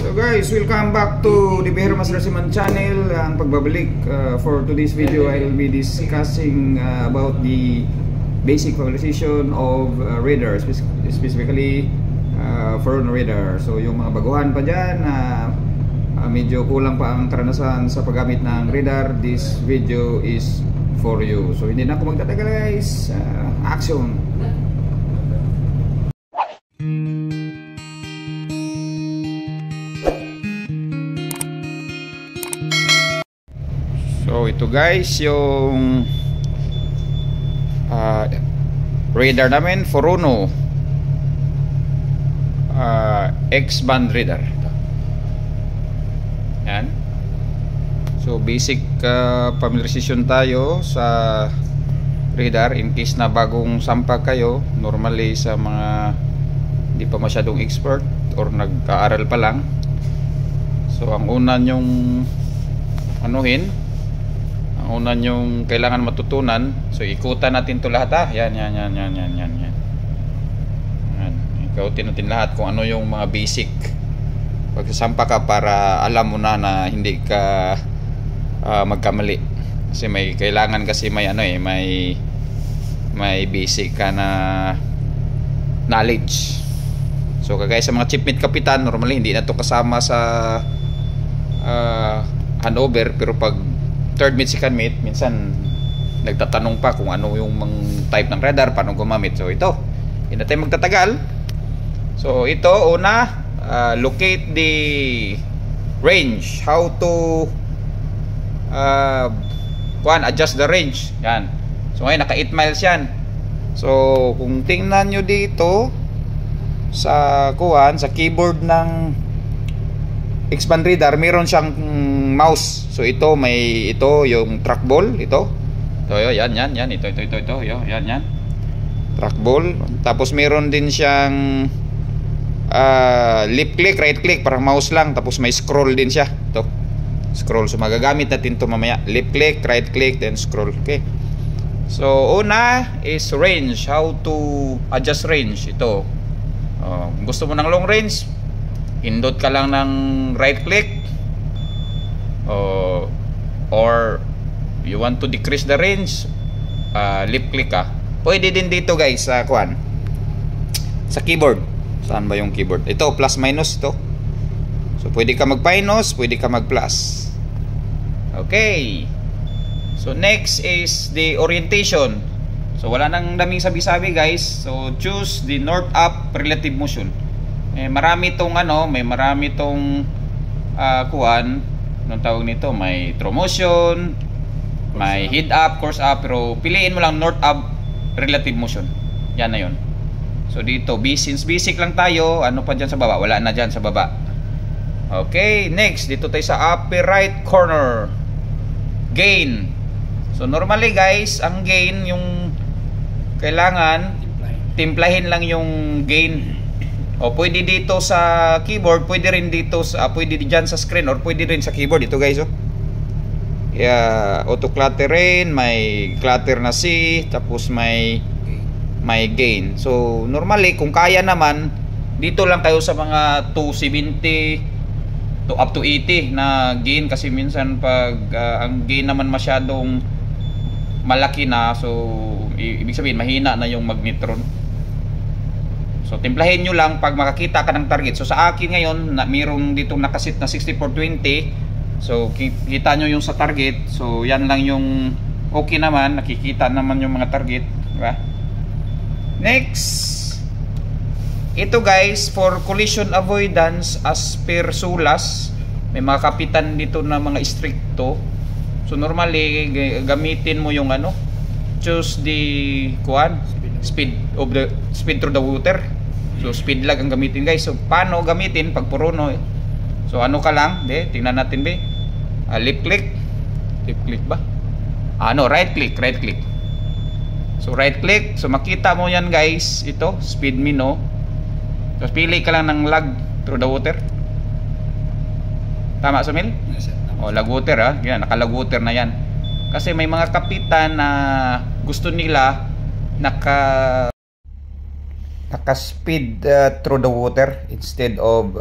So guys, welcome back to the Bihero Mas Rasiman channel. Ang pagbabalik for today's video, I will be discussing about the basic familiarization of radar, specifically phone radar. So yung mga baguhan pa dyan medyo kulang pa ang karanasan sa paggamit ng radar, this video is for you. So hindi na ako magtatagal guys, action! So ito guys yung radar namin, Furuno X-band radar. Yan. So basic familiarization tayo sa radar in case na bagong sampag kayo, normally sa mga hindi pa masyadong expert or nag-aaral pa lang. So ang una nyong anuhin, ang una nyong kailangan matutunan, so ikutan natin to lahat yan. Ikutin natin lahat kung ano yung mga basic pagsasampa ka para alam mo na hindi ka magkamali. Kasi may kailangan, kasi may may basic ka na knowledge. So kagaya sa mga chipmate kapitan, normally hindi na to kasama sa handover, pero pag third mate, second mate, minsan nagtatanong pa kung ano yung type ng radar, paano gumamit. So ito, hindi na tayo magtatagal. So ito, una, locate the range, how to adjust the range. Yan. So ngayon naka 8 miles yan. So kung tingnan nyo dito sa sa keyboard ng X-band radar, meron siyang mouse. So ito yung trackball, ito yan, yan trackball. Tapos meron din siyang left click, right click, parang mouse lang. Tapos may scroll din siya, ito scroll. So magagamit natin to mamaya, left click, right click, then scroll. Okay, so una is range, how to adjust range. Ito gusto mo ng long range, pindot ka lang ng right click, or you want to decrease the range, left click ka. Pwede din dito guys sa sa keyboard. Saan ba yung keyboard? Ito, plus minus ito. So pwede ka mag minus, pwede ka mag plus. Okay, so next is the orientation. So wala nang daming sabi-sabi guys. So choose the north up relative motion. Marami tong anong tawag nito, may true motion, may head up, course up, pero piliin mo lang north up relative motion. Yan na yun. So dito, since basic lang tayo, ano pa dyan sa baba? Wala na dyan sa baba. Okay, next, dito tayo sa upper right corner, gain. So normally guys, ang gain, yung kailangan timplahin lang yung gain. O pwede dito sa keyboard, pwede rin dito pwede dyan sa screen, or pwede rin sa keyboard. Ito guys, auto clutter rin, may clutter na C, tapos may gain. So normally kung kaya naman, dito lang kayo sa mga 270 to up to 80 na gain, kasi minsan pag ang gain naman masyadong malaki na, so ibig sabihin mahina na yung magnetron. So timplahin nyo lang pag makakita ka ng target. So sa akin ngayon, mayroong ditong nakasit na 6420. So kita nyo yung sa target. So yan lang yung okay naman. Nakikita naman yung mga target, diba? Next, ito guys, for collision avoidance as per SULAS, may mga kapitan dito na mga stricto. So normally gamitin mo yung choose the speed through the water. So speed lag ang gamitin guys. So paano gamitin pag Furuno? So ka lang, tingnan natin left click ba? Right click. So right click, so makita mo yan guys, ito speed mino. So pili ka lang ng lag through the water. Tama Sumil? Yes, lag water yan, naka-lag water na yan. Kasi may mga kapitan na gusto nila naka-speed through the water instead of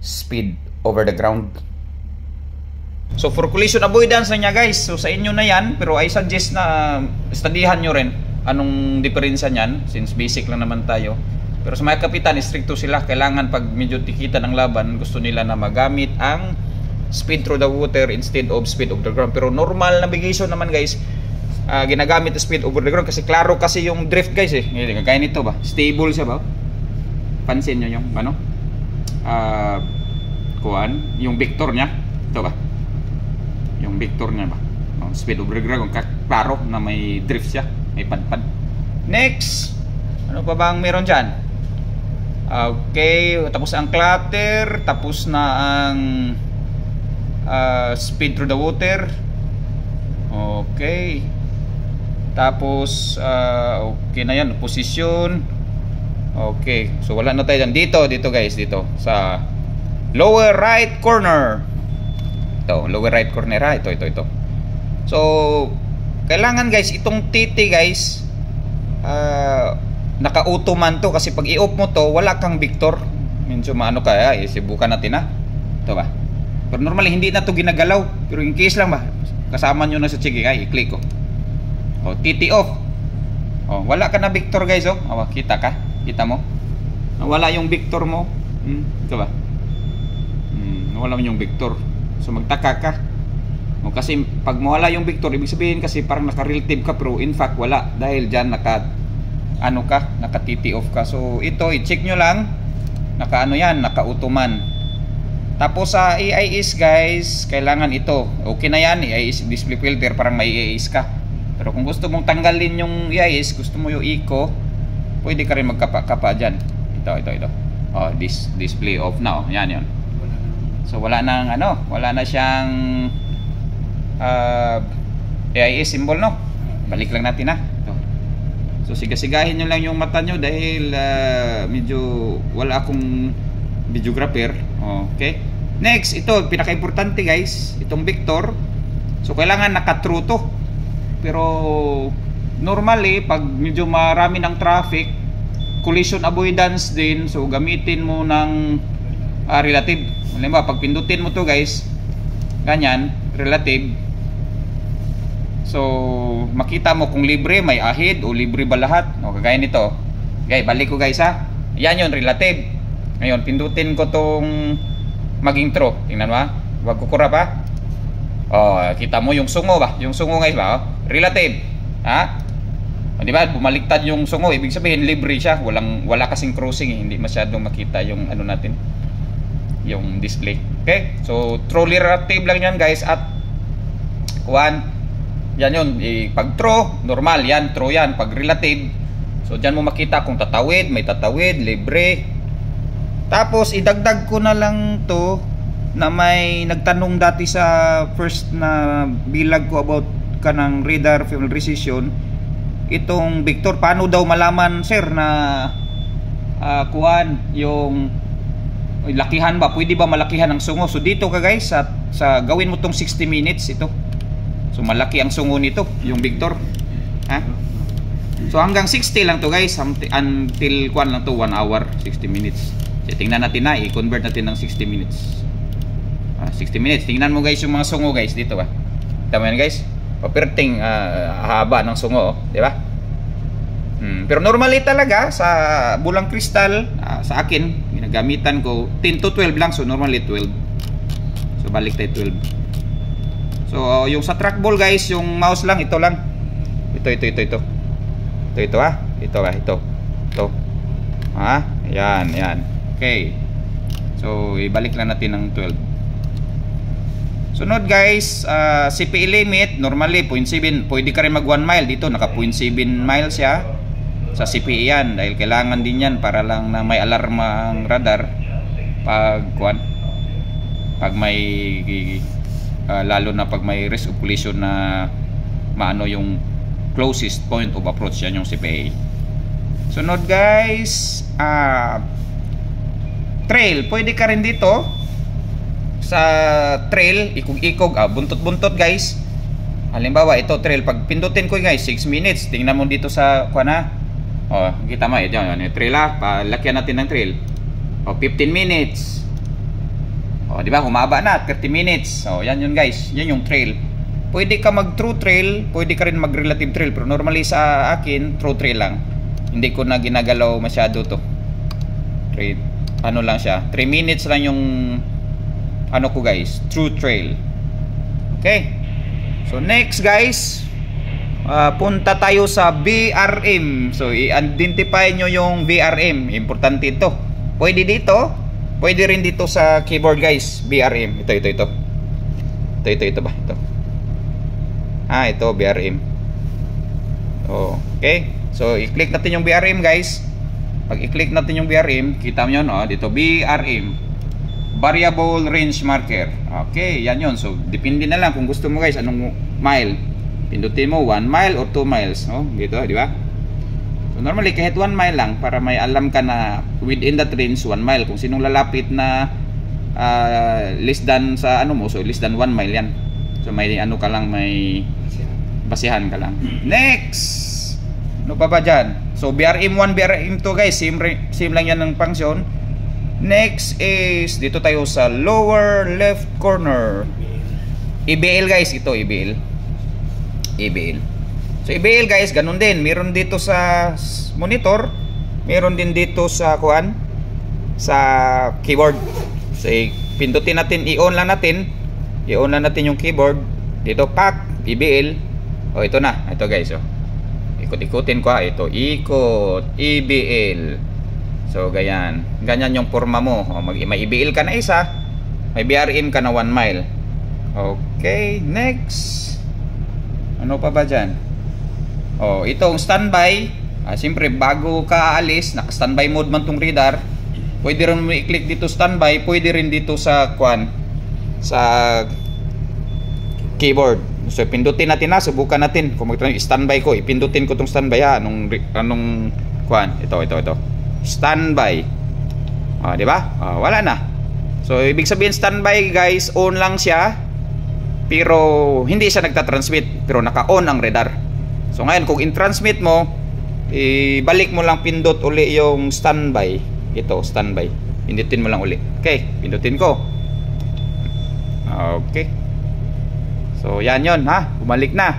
speed over the ground. So for collision avoidance na niya guys, so sa inyo na yan, pero I suggest na studyhan nyo rin anong diferensya niyan, since basic lang naman tayo. Pero sa mga kapitan, stricto sila, kailangan pag medyo tikita ng laban, gusto nila na magamit ang speed through the water instead of speed over the ground. Pero normal navigation naman guys, ginagamit ang speed over the ground kasi klaro kasi yung drift guys eh. Kagaya nito ba, stable siya ba? Pansin nyo yung ano, yung vector niya, ito ba? Yung vector niya ba, speed over the ground, klaro na may drift siya, may padpad. Next, ano pa bang meron dyan? Okay, tapos ang clutter, tapos na ang speed through the water. Okay, tapos okay na yan, position. Okay, so wala na tayo dyan. Dito guys, dito sa lower right corner. Ito, lower right corner ha. Ito. So kailangan guys, itong TT guys, naka-auto man to, kasi pag i-off mo to, wala kang vector. Medyo maano kaya, isibukan natin ha. Ito ba? Pero normally hindi na to ginagalaw. Pero in case lang ba, kasama nyo na sa chigi, i-click ko. TT off. Wala ka na vector guys oh. Kita ka? Kita mo? Wala yung vector mo. Ito ba? Wala mo yung vector. So magtaka ka. Kasi pag mawala yung vector, ibig sabihin kasi parang naka-relative ka, pero in fact wala, dahil dyan naka TT off ka. So ito, i-check nyo lang, naka-ano yan, naka-auto man. Tapos sa AIS guys, kailangan ito, okay na yan, AIS display filter, parang may AIS ka. Pero kung gusto mong tanggalin yung AIS, gusto mo yung eco, pwede ka rin magkapa-kapa dyan. Ito. Display off na, yan. So wala nang wala na siyang AIS symbol, no? Balik lang natin ha. So sigasigahin nyo lang yung mata nyo dahil medyo wala akong videographer. Okay. Next, ito pinaka-importante guys, itong vector. So kailangan naka-true to. Pero normally pag medyo marami ng traffic, collision avoidance din, so gamitin mo ng relative. Halimbawa pag pindutin mo to guys, ganyan, relative. So makita mo kung libre, may ahead o libre ba lahat. Kagaya nito. Okay, balik ko guys ha. Yan yun, relative. Ngayon, pindutin ko tong maging true. Tingnan mo ha. Huwag kukurap ha. Kita mo yung sungo ba? Yung sungo guys ba? Relative. Ha? Di ba? Bumaliktad yung sungo. Ibig sabihin, libre siya. Wala kasing crossing eh. Hindi masyadong makita yung ano natin. Yung display. Okay? So, true relative lang yan guys. At yan yun, pag true, normal yan, true yan. Pag relative, so dyan mo makita kung tatawid, may tatawid, libre. Tapos idagdag ko na lang to na may nagtanong dati sa first na bilag ko about kanang radar fuel precision. Itong vector, paano daw malaman sir na yung lakihan ba, pwede ba malakihan ang sungo? So dito ka guys, sa gawin mo tong 60 minutes ito. So malaki ang sungo nito, yung vector. Ha? So hanggang 60 lang to guys, until 1 lang to, 1 hour, 60 minutes. So, tingnan natin na, i-convert natin ng 60 minutes. 60 minutes, tingnan mo guys yung mga sungo guys dito ba. Tama yan guys? Paperting haba ng sungo, di ba? Pero normally talaga sa bulang kristal, sa akin, ginagamitan ko 10 to 12 lang, so normally 12. So balik tayo 12. So yung sa trackball guys, yung mouse lang, ito lang. Ito ha. Ito. Ha? Yan. Okay. So ibalik lang natin ng 12. Sunod guys, CPE limit, normally 0.7. Pwede ka rin mag 1 mile. Dito naka 0.7 miles siya. Sa CPE yan, dahil kailangan din yan para lang na may alarma ang radar pag may lalo na pag may risk of collision na maano yung closest point of approach, yan yung CPA. Sunod guys, trail, pwede ka rin dito sa trail, ikog-ikog, buntot-buntot guys. Halimbawa ito trail, pag pindutin ko guys 6 minutes, tingnan mo dito sa kita mo ito, trail palakyan natin ng trail. 15 minutes. O, di ba? Humaba na, 30 minutes. So, yan yun guys. Yan yung trail. Pwede ka mag true trail, pwede ka rin mag relative trail, pero normally sa akin true trail lang. Hindi ko na ginagalaw masyado to. Ano lang siya, 3 minutes lang yung ano ko guys, true trail. Okay, so next guys, punta tayo sa VRM. So i-identify nyo yung VRM, importante ito. Pwede dito, pwede rin dito sa keyboard guys. VRM, ito ba ito? Ito VRM. Okay, so i-click natin yung VRM guys. Pag i-click natin yung VRM, kita mo yun, dito VRM, variable range marker. Okay, yan yun. So depende na lang kung gusto mo guys anong mile. Pindutin mo 1 mile or 2 miles, dito, di ba? So normally kahit 1 mile lang, para may alam ka na within that range 1 mile. Kung sinong lalapit na less than sa ano mo, so less than 1 mile yan. So may ano ka lang, may basihan ka lang. Next, ano pa ba dyan? So BRM1, BRM2 guys, same lang yan ng function. Next is dito tayo sa lower left corner, EBL guys. Ito EBL. So EBL guys, ganun din, meron dito sa monitor, meron din dito sa sa keyboard. So pindutin natin, i-on lang natin yung keyboard dito, pack EBL. Ito na, ito guys, ikot-ikutin ko, ito ikot EBL. So ganyan yung forma mo. May EBL ka na isa, may BRM ka na 1 mile. Okay, next, ano pa ba dyan? Itong standby. Siyempre bago ka aalis, naka standby mode man tong radar. Pwede rin mo i-click dito standby, pwede rin dito sa sa keyboard. So pindutin natin na, subukan natin kung standby ko, ipindutin ko tong standby anong ito standby. Di ba? Wala na. So ibig sabihin standby guys, on lang siya, pero hindi siya nagta-transmit, pero naka-on ang radar. So ngayon kung in-transmit mo, ibalik mo lang, pindot uli yung standby. Ito standby, pindutin mo lang uli. Okay, pindutin ko. Okay. So yan yon, bumalik na.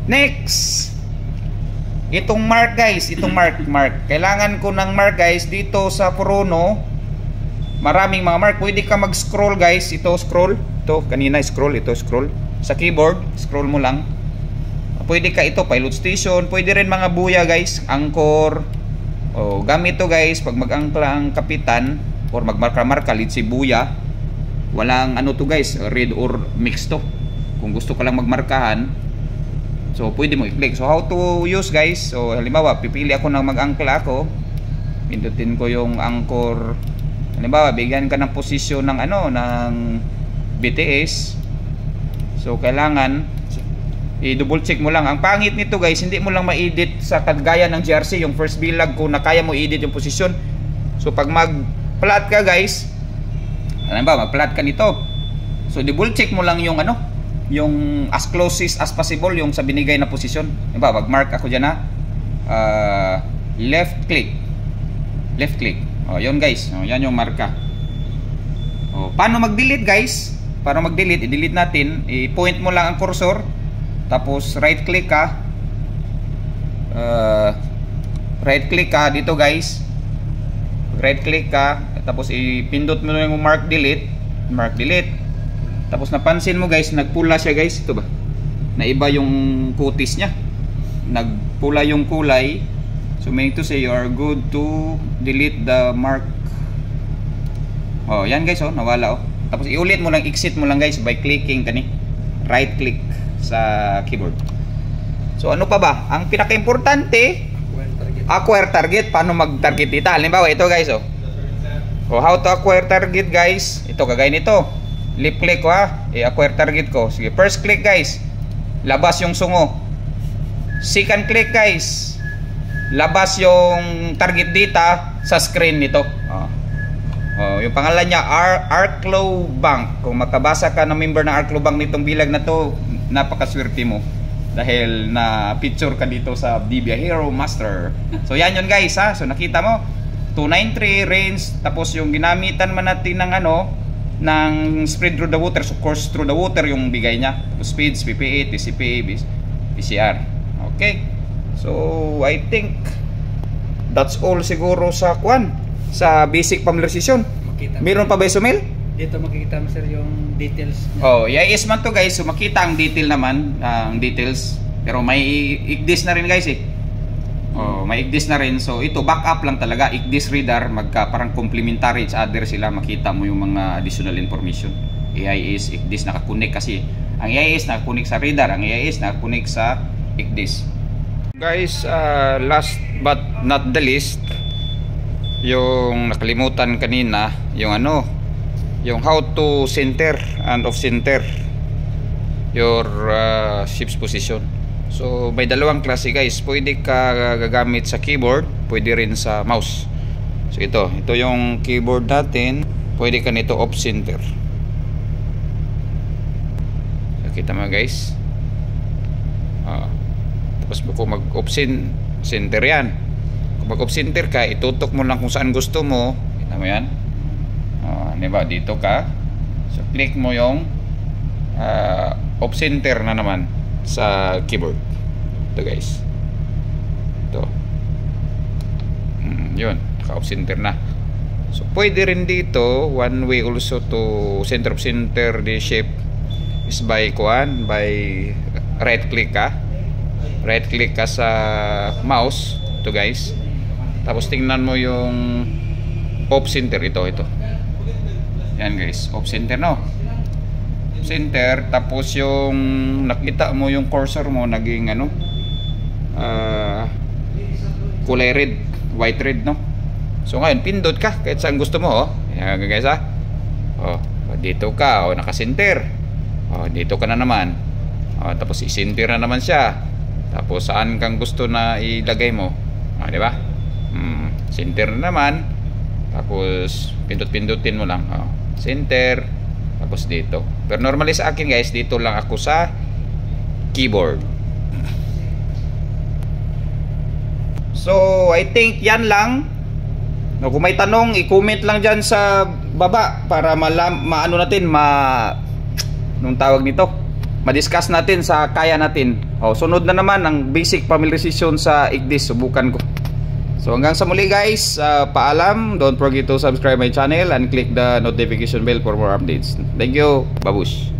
Next, itong mark guys, mark. Kailangan ko ng mark guys dito sa Furono. Maraming mga mark. Pwede ka mag-scroll guys. Ito scroll. Ito kanina scroll, ito scroll. Sa keyboard, scroll mo lang. Pwede ka ito pilot station, pwede rin mga buya guys, anchor. Gamit to guys pag mag-angkla ang kapitan or magmarka-marka, lead si buya. Walang ano to guys, read or mix to. Kung gusto ka lang magmarkahan, so pwede mo i-click. So how to use guys, so halimbawa pipili ako ng mag-angkla ako, pindutin ko yung anchor. Halimbawa bigyan ka ng posisyon ng ng BTS, so kailangan i-double check mo lang. Ang pangit nito guys, hindi mo lang ma-edit sa kagaya ng GRC yung first bilag ko na kaya mo i-edit yung posisyon. So pag mag-plot ka guys, halimbawa mag-plot ka nito, so double check mo lang yung yung as closest as possible yung sa binigay na posisyon. Diba, mag-mark ako dyan left click. Yun guys, yan yung marka. Paano mag-delete guys? Para mag-delete, i-delete natin, i-point mo lang ang cursor, tapos right click ka, dito guys, right click ka, tapos ipindot mo yung mark delete, tapos napansin mo guys, nagpula siya guys. Ito ba? Naiba yung kutis niya, nagpula yung kulay. So meaning to say you are good to delete the mark. Yan guys, nawala. Tapos iulit mo lang, exit mo lang guys by clicking right click sa keyboard. So ano pa ba? Ang pinaka-importante, acquire target. Paano mag-target dito? Halimbawa ito guys, how to acquire target guys? Ito kagaya nito. Left click ko i-acquire target ko. Sige, first click guys, labas yung sungo. Second click guys, labas yung target data sa screen nito. Yung pangalan niya Arklow Bank. Kung makabasa ka ng member ng Arklow Bank nitong bilag na to, napakaswerte mo dahil na picture ka dito sa DBI Hero Master. So yan yun guys So nakita mo 293 range, tapos yung ginamitan man natin ng ng spread through the water, so course through the water yung bigay niya. Speeds, PPA, TCPA, PCR. Okay. So I think that's all siguro sa sa basic familiarization. Meron pa ba Sumil? Dito makikita mo sir yung details niya. Oh, IIS man to guys. So makita ang detail naman, ang details. Pero may IGDIS na rin guys eh. Oh, may IGDIS na rin. So ito backup lang talaga. IGDIS reader, parang complementary each other sila. Makita mo yung mga additional information. IIS, IGDIS nakakunik kasi ang IIS nakakunik sa reader, ang IIS nakakunik sa IGDIS. Guys, last but not the least, yung nakalimutan kanina, yung yung how to center and off center your ship's position. So may dalawang klase guys, pwede ka gagamit sa keyboard, pwede rin sa mouse. So ito yung keyboard natin, pwede ka nito off center. Nakita mo guys, tapos kung mag off center yan, kung mag off center ka, itutok mo lang kung saan gusto mo. Kita mo yan, diba? Dito ka, so click mo yung off center na naman sa keyboard. Ito guys, ito yun, naka off center na. So pwede rin dito, one way also to center of center the shape is by right click ka sa mouse. Ito guys, tapos tingnan mo yung off center. Ito yan guys, off center center. Tapos yung nakita mo yung cursor mo naging kulay red, white red, no? So ngayon pindot ka kahit saan gusto mo. Yan guys dito ka, naka-center. Dito ka na naman. Tapos i-center na naman siya. Tapos saan kang gusto na ilagay mo, di ba? Center na naman. Tapos pindot-pindutin mo lang, center. Tapos dito. Pero normally sa akin guys, dito lang ako sa keyboard. So I think yan lang. Kung may tanong, i-comment lang dyan sa baba para maano natin, nung tawag nito, ma-discuss natin sa kaya natin. Sunod na naman ang basic familiarization sa IGDIS. Subukan ko. So hanggang sa muli guys, paalam. Don't forget to subscribe my channel and click the notification bell for more updates. Thank you. Babush.